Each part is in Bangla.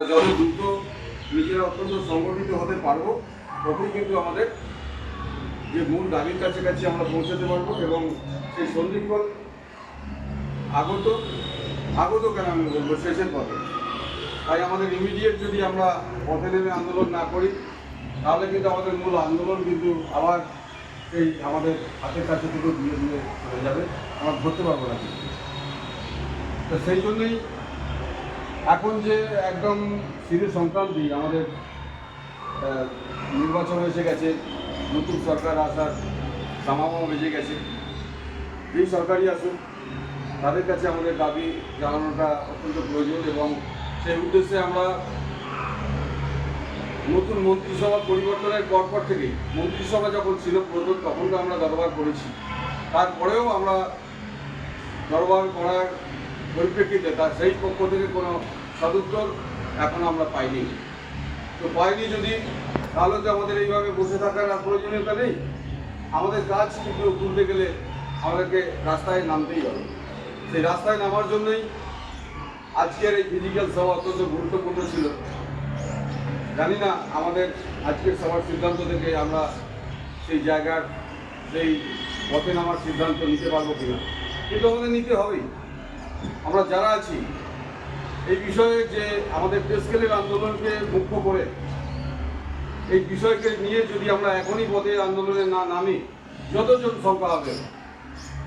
যত দ্রুত নিজেরা অত্যন্ত সংগঠিত হতে পারবো ততই কিন্তু আমাদের যে মূল দাবির কাছাকাছি আমরা পৌঁছাতে পারবো এবং সেই সন্ধিক্ষণ আগত আগত কেন আমি বলবো শেষের পথে। তাই আমাদের ইমিডিয়েট যদি আমরা পথে নেমে আন্দোলন না করি তাহলে কিন্তু আমাদের মূল আন্দোলন কিন্তু আবার সেই আমাদের হাতের কাছে থেকে ধীরে ধীরে চলে যাবে, আমরা ধরতে পারবো না। তো সেই জন্যই এখন যে একদম সিরিজ সংক্রান্তি আমাদের নির্বাচন এসে গেছে, নতুন সরকার আসার সামামা বেজে গেছে। যেই সরকারই আসুক তাদের কাছে আমাদের দাবি জানানোটা অত্যন্ত প্রয়োজন এবং সেই উদ্দেশ্যে আমরা নতুন মন্ত্রিসভা পরিবর্তনের পরপর থেকেই, মন্ত্রিসভা যখন ছিল প্রথম তখন তো আমরা দরবার করেছি, তারপরেও আমরা দরবার করার পরিপ্রেক্ষিতে তার সেই পক্ষ থেকে কোনো সদুত্তর এখন আমরা পাইনি। তো পাইনি যদি, তাহলে তো আমাদের এইভাবে বসে থাকার আর প্রয়োজনীয়তা নেই। আমাদের কাজ কিন্তু তুলতে গেলে আমাদেরকে রাস্তায় নামতেই হবে। সেই রাস্তায় নামার জন্যই আজকের এই ফিজিক্যাল সভা অত্যন্ত গুরুত্বপূর্ণ ছিল। জানি না আমাদের আজকের সভার সিদ্ধান্ত থেকে আমরা সেই জায়গার সেই পথে নামার সিদ্ধান্ত নিতে পারবো কিনা, কিন্তু আমাদের নিতে হবেই। আমরা যারা আছি এই বিষয়ে যে আমাদের পে স্কেলের আন্দোলনকে মুখ্য করে এই বিষয়কে নিয়ে যদি আমরা এখনই পথে আন্দোলনে না নামি, যতজন সংখ্যা হবে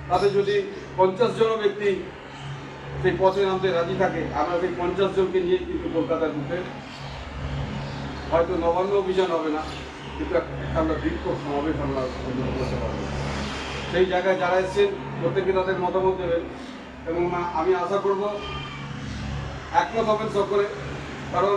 তাতে যদি 50 জন ব্যক্তি সেই পথে নামতে রাজি থাকে, আমরা সেই 50 জনকে নিয়ে কিন্তু কলকাতার বুকে হয়তো নবান্ন অভিযান হবে না, কিন্তু আমরা বিক্ষোভ সমাবেশ আমরা করতে পারবো। সেই জায়গায় যারা এসেছেন প্রত্যেকে তাদের মতামত দেবেন এবং আমি আশা করব একমত হবেন সকলে, কারণ